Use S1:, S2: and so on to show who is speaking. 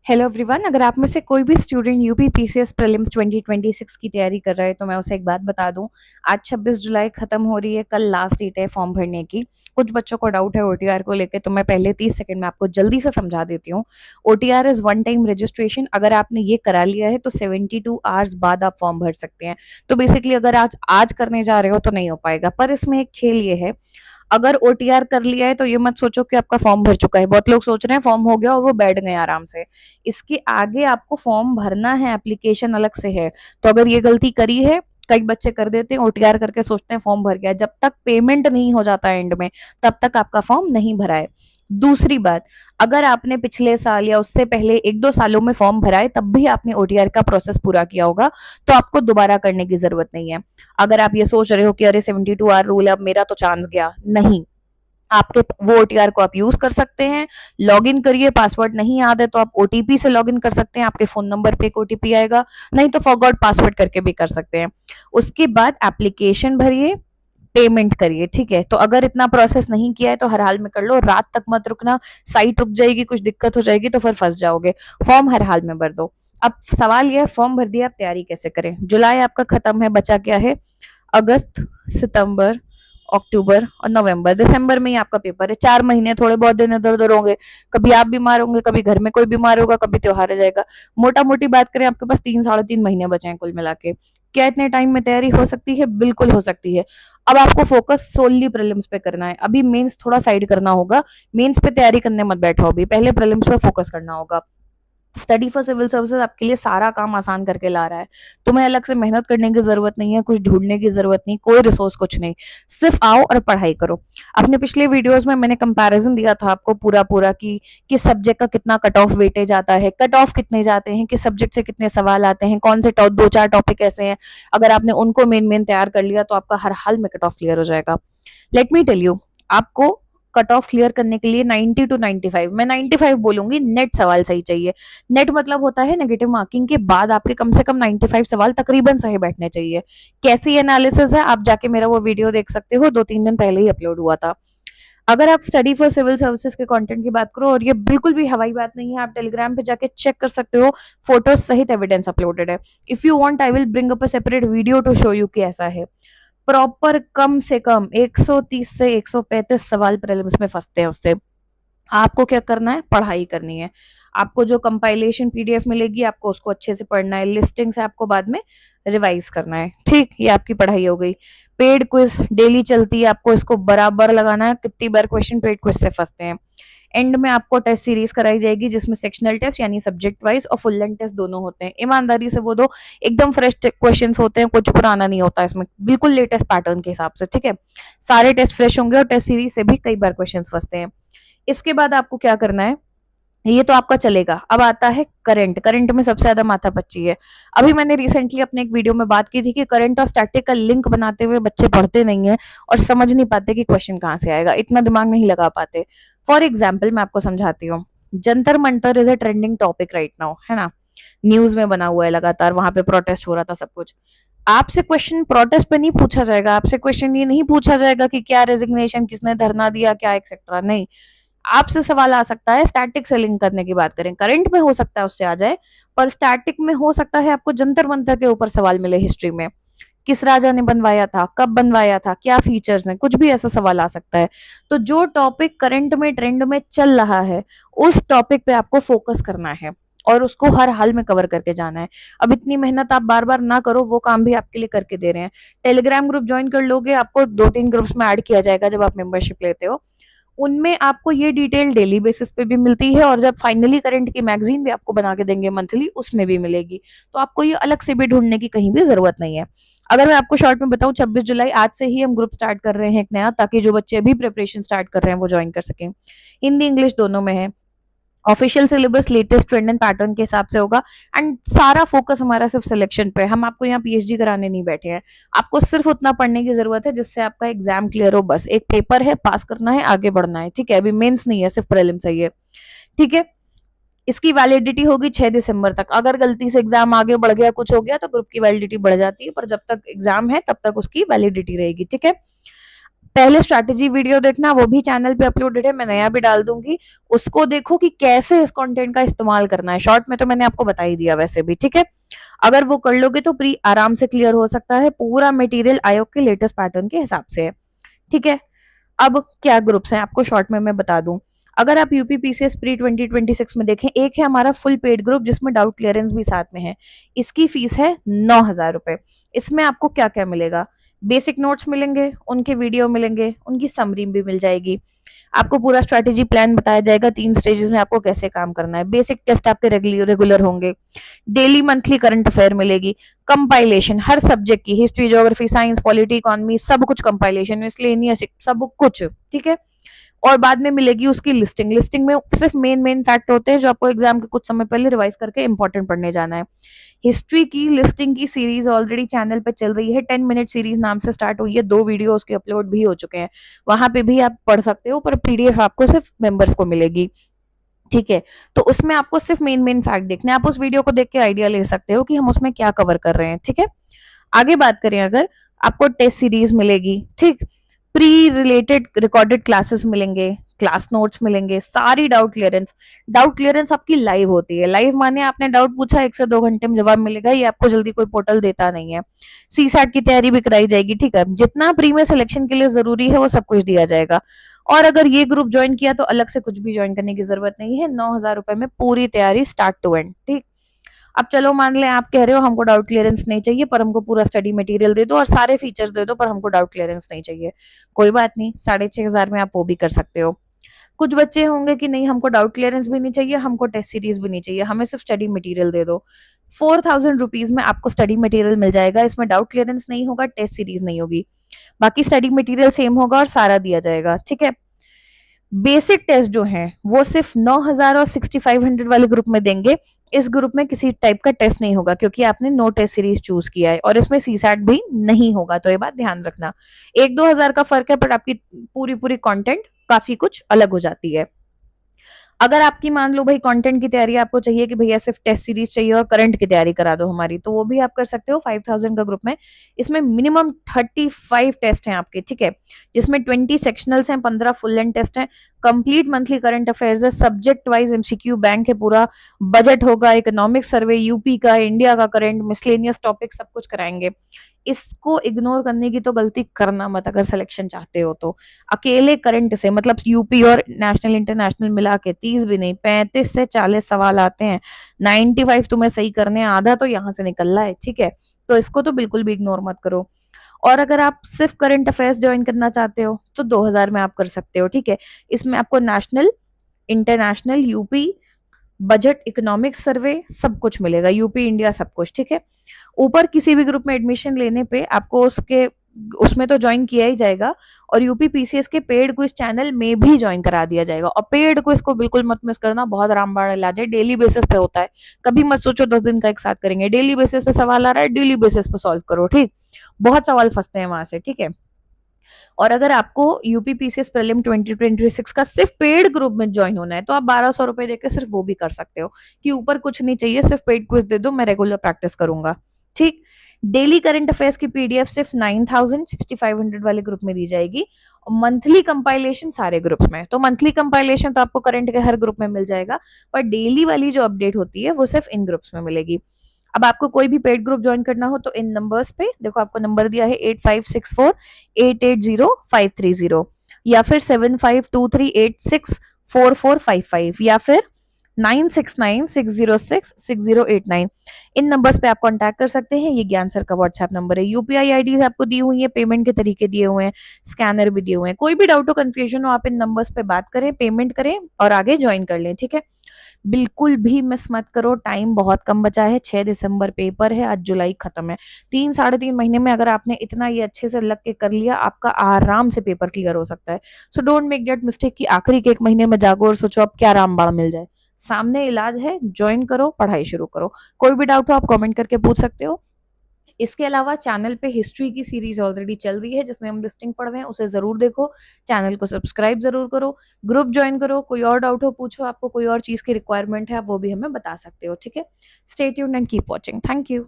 S1: Hello everyone, अगर आप में से कोई भी स्टूडेंट यूपी पीसीएस प्रीलिम्स 2026 की तैयारी कर रहा है तो मैं उसे एक बात बता दूं। आज 26 जुलाई खत्म हो रही है, कल लास्ट डेट है फॉर्म भरने की। कुछ बच्चों को डाउट है ओटीआर को लेकर, तो मैं पहले 30 सेकंड में आपको जल्दी से समझा देती हूँ। OTR is one time registration. अगर आपने ये करा लिया है तो 72 आवर्स बाद आप फॉर्म भर सकते हैं। तो बेसिकली अगर आज आज करने जा रहे हो तो नहीं हो पाएगा, पर इसमें एक खेल ये है, अगर ओटीआर कर लिया है तो ये मत सोचो कि आपका फॉर्म भर चुका है। बहुत लोग सोच रहे हैं फॉर्म हो गया और वो बैठ गए आराम से। इसके आगे आपको फॉर्म भरना है, एप्लीकेशन अलग से है। तो अगर ये गलती करी है, कई बच्चे कर देते हैं ओटीआर करके सोचते हैं फॉर्म भर गया, जब तक पेमेंट नहीं हो जाता एंड में तब तक आपका फॉर्म नहीं भरा है। दूसरी बात, अगर आपने पिछले साल या उससे पहले एक दो सालों में फॉर्म भरा है तब भी आपने ओटीआर का प्रोसेस पूरा किया होगा, तो आपको दोबारा करने की जरूरत नहीं है। अगर आप ये सोच रहे हो कि अरे 72 आवर रूल है, अब मेरा तो चांस गया, नहीं। आपके वो ओटीआर को आप यूज कर सकते हैं। लॉग इन करिए, पासवर्ड नहीं याद है तो आप ओटीपी से लॉग इन कर सकते हैं। आपके फोन नंबर पे एक ओटीपी आएगा, नहीं तो फॉरगॉट पासवर्ड करके भी कर सकते हैं। उसके बाद एप्लीकेशन भरिए, पेमेंट करिए। ठीक है, तो अगर इतना प्रोसेस नहीं किया है तो हर हाल में कर लो, रात तक मत रुकना। साइट रुक जाएगी, कुछ दिक्कत हो जाएगी तो फिर फंस जाओगे। फॉर्म हर हाल में भर दो। अब सवाल यह, फॉर्म भर दिया, अब तैयारी कैसे करें। जुलाई आपका खत्म है, बचा क्या है, अगस्त, सितंबर, अक्टूबर और नवंबर। दिसंबर में ही आपका पेपर है। 4 महीने, थोड़े बहुत दिन इधर उधर होंगे, कभी आप बीमार होंगे, कभी घर में कोई बीमार होगा, कभी त्योहार आ जाएगा। मोटा मोटी बात करें, आपके पास 3 साढ़े 3 महीने बचे हैं कुल मिला के। क्या इतने टाइम में तैयारी हो सकती है? बिल्कुल हो सकती है। अब आपको फोकस सोनली प्रीलिम्स पे करना है, अभी मेंस थोड़ा साइड करना होगा। मेंस पे तैयारी करने मत बैठो, अभी पहले प्रीलिम्स पे फोकस करना होगा। स्टडी फॉर सिविल सर्विसेज आपके लिए सारा काम आसान करके ला रहा है। तुम्हें अलग से मेहनत करने की जरूरत नहीं है, कुछ ढूंढने की जरूरत नहीं, कोई रिसोर्स कुछ नहीं। सिर्फ आओ और पढ़ाई करो। अपने पिछले वीडियोस में मैंने कंपैरिजन दिया था आपको पूरा पूरा कि किस सब्जेक्ट का कितना कट ऑफ वेटेज आता है, कट ऑफ कितने जाते हैं, किस सब्जेक्ट से कितने सवाल आते हैं, कौन से दो चार टॉपिक ऐसे हैं। अगर आपने उनको मेन मेन तैयार कर लिया तो आपका हर हाल में कट ऑफ क्लियर हो जाएगा। लेट मी टेल यू, आपको कट ऑफ क्लियर करने के लिए 90 टू 95, मैं 95 बोलूंगी, नेट सवाल सही चाहिए। नेट मतलब होता है नेगेटिव मार्किंग के बाद आपके कम से कम 95 सवाल तकरीबन सही बैठने चाहिए। कैसी एनालिसिस है आप जाके मेरा वो वीडियो देख सकते हो, 2-3 दिन पहले ही अपलोड हुआ था। अगर आप स्टडी फॉर सिविल सर्विसेज के कंटेंट की बात करो, और ये बिल्कुल भी हवाई बात नहीं है, आप टेलीग्राम पे जाके चेक कर सकते हो, फोटोज सहित एविडेंस अपलोडेड है। If you want I will bring up a separate video to show you कि ऐसा है। प्रॉपर कम से कम 130 से 135 सवाल प्रीलिम्स में फंसते हैं उससे। आपको क्या करना है, पढ़ाई करनी है। आपको जो कंपाइलेशन पीडीएफ मिलेगी आपको उसको अच्छे से पढ़ना है, लिस्टिंग से आपको बाद में रिवाइज करना है। ठीक, ये आपकी पढ़ाई हो गई। पेड क्विज डेली चलती है, आपको इसको बराबर लगाना है। कितनी बार क्वेश्चन पेड क्विज से फंसते हैं। एंड में आपको टेस्ट सीरीज कराई जाएगी जिसमें सेक्शनल टेस्ट यानी सब्जेक्ट वाइज और फुल लेंथ टेस्ट दोनों होते हैं। ईमानदारी से वो दो एकदम फ्रेश क्वेश्चंस होते हैं, कुछ पुराना नहीं होता इसमें, बिल्कुल लेटेस्ट पैटर्न के हिसाब से। ठीक है, सारे टेस्ट फ्रेश होंगे और टेस्ट सीरीज से भी कई बार क्वेश्चंस फंसते हैं। इसके बाद आपको क्या करना है, ये तो आपका चलेगा। अब आता है करंट। करंट में सबसे ज्यादा माथापच्ची है। अभी मैंने रिसेंटली अपने एक वीडियो में बात की थी कि करंट और स्टैटिक का लिंक बनाते हुए बच्चे पढ़ते नहीं है और समझ नहीं पाते कि क्वेश्चन कहाँ से आएगा, इतना दिमाग नहीं लगा पाते। फॉर एग्जाम्पल मैं आपको समझाती हूँ। Jantar Mantar is a trending topic right now, है ना, न्यूज में बना हुआ है लगातार, वहां पे प्रोटेस्ट हो रहा था सब कुछ। आपसे क्वेश्चन प्रोटेस्ट पे नहीं पूछा जाएगा, आपसे क्वेश्चन ये नहीं पूछा जाएगा कि क्या रेजिग्नेशन, किसने धरना दिया, क्या एक्सेट्रा, नहीं। आपसे सवाल आ सकता है स्टैटिक से लिंक करने की बात करें, करंट में हो सकता है उससे आ जाए, पर स्टैटिक में हो सकता है आपको जंतर मंतर के ऊपर सवाल मिले, हिस्ट्री में किस राजा ने बनवाया था, कब बनवाया था, क्या फीचर्स हैं, कुछ भी ऐसा सवाल आ सकता है। तो जो टॉपिक करंट में ट्रेंड में चल रहा है उस टॉपिक पे आपको फोकस करना है और उसको हर हाल में कवर करके जाना है। अब इतनी मेहनत आप बार बार ना करो, वो काम भी आपके लिए करके दे रहे हैं। टेलीग्राम ग्रुप ज्वाइन कर लोगे, आपको 2-3 ग्रुप्स में ऐड किया जाएगा जब आप मेंबरशिप लेते हो। उनमें आपको ये डिटेल डेली बेसिस पे भी मिलती है और जब फाइनली करंट की मैगजीन भी आपको बना के देंगे मंथली, उसमें भी मिलेगी। तो आपको ये अलग से भी ढूंढने की कहीं भी जरूरत नहीं है। अगर मैं आपको शॉर्ट में बताऊं, 26 जुलाई आज से ही हम ग्रुप स्टार्ट कर रहे हैं एक नया, ताकि जो बच्चे अभी प्रिपरेशन स्टार्ट कर रहे हैं वो ज्वाइन कर सकें। हिंदी इंग्लिश दोनों में है। Official syllabus latest trend and pattern के हिसाब से होगा। एंड सारा फोकस हमारा सिर्फ सिलेक्शन पे। हम आपको यहाँ पीएचडी कराने नहीं बैठे हैं। आपको सिर्फ उतना पढ़ने की जरूरत है जिससे आपका एग्जाम क्लियर हो, बस एक पेपर है, पास करना है, आगे बढ़ना है। ठीक है, अभी मेंस नहीं है, सिर्फ प्रीलिम्स है ये। ठीक है, इसकी वैलिडिटी होगी 6 दिसंबर तक। अगर गलती से एग्जाम आगे बढ़ गया, कुछ हो गया, तो ग्रुप की वैलिडिटी बढ़ जाती है, पर जब तक एग्जाम है तब तक उसकी वैलिडिटी रहेगी। ठीक है, पहले स्ट्रैटेजी वीडियो देखना, वो भी चैनल पे अपलोडेड है, मैं नया भी डाल दूंगी, उसको देखो कि कैसे इस कंटेंट का इस्तेमाल करना है। शॉर्ट में तो मैंने आपको बता ही दिया वैसे भी, ठीक है। अगर वो कर लोगे तो प्री आराम से क्लियर हो सकता है। पूरा मटेरियल आयोग के लेटेस्ट पैटर्न के हिसाब से है, ठीक है। अब क्या ग्रुप्स हैं आपको शॉर्ट में मैं बता दूं। अगर आप यूपी पीसीएस प्री 2026 में देखें, एक है हमारा फुल पेड ग्रुप जिसमें डाउट क्लियरेंस भी साथ में है। इसकी फीस है 9,000 रुपए। इसमें आपको क्या क्या मिलेगा, बेसिक नोट्स मिलेंगे, उनके वीडियो मिलेंगे, उनकी समरी भी मिल जाएगी। आपको पूरा स्ट्रैटेजी प्लान बताया जाएगा 3 स्टेजेस में आपको कैसे काम करना है। बेसिक टेस्ट आपके रेगुलर होंगे, डेली मंथली करंट अफेयर मिलेगी, कंपाइलेशन हर सब्जेक्ट की, history, geography, science, polity, economy, सब कुछ कंपाइलेशन, मिसलेनियस, सब कुछ, ठीक है। और बाद में मिलेगी उसकी लिस्टिंग। लिस्टिंग में सिर्फ मेन फैक्ट होते हैं जो आपको एग्जाम के कुछ समय पहले रिवाइज करके इंपॉर्टेंट पढ़ने जाना है। हिस्ट्री की लिस्टिंग की सीरीज ऑलरेडी चैनल पे चल रही है, 10 मिनट सीरीज नाम से स्टार्ट हुई है, 2 वीडियो उसके अपलोड भी हो चुके हैं, वहां पे भी आप पढ़ सकते हो, पर पीडीएफ आपको सिर्फ मेंबर्स को मिलेगी, ठीक है। तो उसमें आपको सिर्फ मेन फैक्ट देखने, आप उस वीडियो को देख के आइडिया ले सकते हो कि हम उसमें क्या कवर कर रहे हैं, ठीक है। आगे बात करें, अगर आपको टेस्ट सीरीज मिलेगी, ठीक, प्री रिलेटेड रिकॉर्डेड क्लासेस मिलेंगे, क्लास नोट्स मिलेंगे, सारी डाउट क्लियरेंस आपकी लाइव होती है। लाइव माने आपने डाउट पूछा 1 से 2 घंटे में जवाब मिलेगा, ये आपको जल्दी कोई पोर्टल देता नहीं है। सीसैट की तैयारी भी कराई जाएगी, ठीक है। जितना प्री में सिलेक्शन के लिए जरूरी है वो सब कुछ दिया जाएगा। और अगर ये ग्रुप ज्वाइन किया तो अलग से कुछ भी ज्वाइन करने की जरूरत नहीं है, 9,000 रुपए में पूरी तैयारी स्टार्ट टू एंड, ठीक। अब चलो मान लें आप कह रहे हो हमको डाउट क्लियरेंस नहीं चाहिए पर हमको पूरा स्टडी मटेरियल दे दो और सारे फीचर्स दे दो पर हमको डाउट क्लियरेंस नहीं चाहिए, कोई बात नहीं, 6,500 में आप वो भी कर सकते हो। कुछ बच्चे होंगे कि नहीं हमको डाउट क्लियरेंस भी नहीं चाहिए, हमको टेस्ट सीरीज भी नहीं चाहिए, हमें सिर्फ स्टडी मटेरियल दे दो। 4,000 रुपीज में आपको स्टडी मटेरियल मिल जाएगा, इसमें डाउट क्लियरेंस नहीं होगा, टेस्ट सीरीज नहीं होगी, बाकी स्टडी मटेरियल सेम होगा और सारा दिया जाएगा, ठीक है। बेसिक टेस्ट जो है वो सिर्फ 9,000 और 6,500 वाले ग्रुप में देंगे। इस ग्रुप में किसी टाइप का टेस्ट नहीं होगा क्योंकि आपने नो टेस्ट सीरीज चूज किया है और इसमें सीसैट भी नहीं होगा, तो ये बात ध्यान रखना। 1-2 हजार का फर्क है पर आपकी पूरी पूरी कंटेंट काफी कुछ अलग हो जाती है। अगर आपकी मान लो भाई कंटेंट की तैयारी आपको चाहिए कि भैया सिर्फ टेस्ट सीरीज चाहिए और करंट की तैयारी करा दो हमारी, तो वो भी आप कर सकते हो 5,000 का ग्रुप में। इसमें मिनिमम 35 टेस्ट हैं आपके, ठीक है, जिसमें 20 सेक्शनल्स हैं, 15 फुल लेंथ टेस्ट हैं, कंप्लीट मंथली करंट अफेयर्स है, सब्जेक्ट वाइज एमसीक्यू बैंक है, पूरा बजट होगा, इकोनॉमिक सर्वे, यूपी का, इंडिया का करंट, मिसलेनियस टॉपिक, सब कुछ कराएंगे। इसको इग्नोर करने की तो गलती करना मत अगर सिलेक्शन चाहते हो तो। अकेले करंट से मतलब यूपी और नेशनल इंटरनेशनल मिला के 30 भी नहीं, 35 से 40 सवाल आते हैं, 95 तुम्हें सही करने हैं, आधा तो यहाँ से निकल रहा है, ठीक है। तो इसको तो बिल्कुल भी इग्नोर मत करो। और अगर आप सिर्फ करंट अफेयर्स ज्वाइन करना चाहते हो तो 2,000 में आप कर सकते हो, ठीक है। इसमें आपको national, international, UP, budget, economic survey, सब कुछ मिलेगा, यूपी इंडिया सब कुछ, ठीक है। ऊपर किसी भी ग्रुप में एडमिशन लेने पे आपको उसमें तो ज्वाइन किया ही जाएगा और यूपी पीसीएस के पेड क्विज चैनल में भी ज्वाइन करा दिया जाएगा। और पेड क्विज को बिल्कुल मत मिस करना, बहुत रामबाण इलाज है, डेली बेसिस पे होता है, कभी मत सोचो 10 दिन का एक साथ करेंगे, डेली बेसिस पे सवाल आ रहा है, डेली बेसिस पे सॉल्व करो, ठीक। बहुत सवाल फंसते हैं वहां से, ठीक है। और अगर आपको यूपी पीसीएस प्रीलिम 2026 का सिर्फ पेड ग्रुप में ज्वाइन होना है तो आप 1,200 रुपए देकर सिर्फ वो भी कर सकते हो कि ऊपर कुछ नहीं चाहिए, सिर्फ पेड क्विज दे दो, मैं रेगुलर प्रैक्टिस करूंगा, ठीक। डेली करंट अफेयर्स की पीडीएफ सिर्फ 9,000 6,500 वाले ग्रुप में दी जाएगी। मंथली कंपाइलेशन सारे ग्रुप्स में, तो मंथली कंपाइलेशन तो आपको करंट के हर ग्रुप में मिल जाएगा, पर डेली वाली जो अपडेट होती है वो सिर्फ इन ग्रुप्स में मिलेगी। अब आपको कोई भी पेड ग्रुप ज्वाइन करना हो तो इन नंबर्स पे देखो, आपको नंबर दिया है 8564880530 या फिर 7523864455 या फिर 9696066089, इन नंबर्स पे आप कांटेक्ट कर सकते हैं। ये ज्ञान सर का व्हाट्सएप नंबर है। यूपीआई आईडी आपको दी हुई है, पेमेंट के तरीके दिए हुए हैं, स्कैनर भी दिए हुए हैं। कोई भी डाउट हो, कंफ्यूजन हो, आप इन नंबर्स पे बात करें, पेमेंट करें और आगे ज्वाइन कर लें, ठीक है। बिल्कुल भी मिस मत करो, टाइम बहुत कम बचा है, 6 दिसंबर पेपर है, आज जुलाई खत्म है। 3-3.5 महीने में अगर आपने इतना ये अच्छे से लग के कर लिया, आपका आराम से पेपर क्लियर हो सकता है। So don't make that mistake कि आखिरी के 1 महीने में जागो और सोचो अब क्या रामबाण मिल जाए। सामने इलाज है, ज्वाइन करो, पढ़ाई शुरू करो। कोई भी डाउट हो आप कमेंट करके पूछ सकते हो। इसके अलावा चैनल पे हिस्ट्री की सीरीज ऑलरेडी चल रही है जिसमें हम लिस्टिंग पढ़ रहे हैं, उसे जरूर देखो, चैनल को सब्सक्राइब जरूर करो, ग्रुप ज्वाइन करो। कोई और डाउट हो पूछो, आपको कोई और चीज की रिक्वायरमेंट है आप वो भी हमें बता सकते हो, ठीक है। Stay tuned and keep watching. Thank you.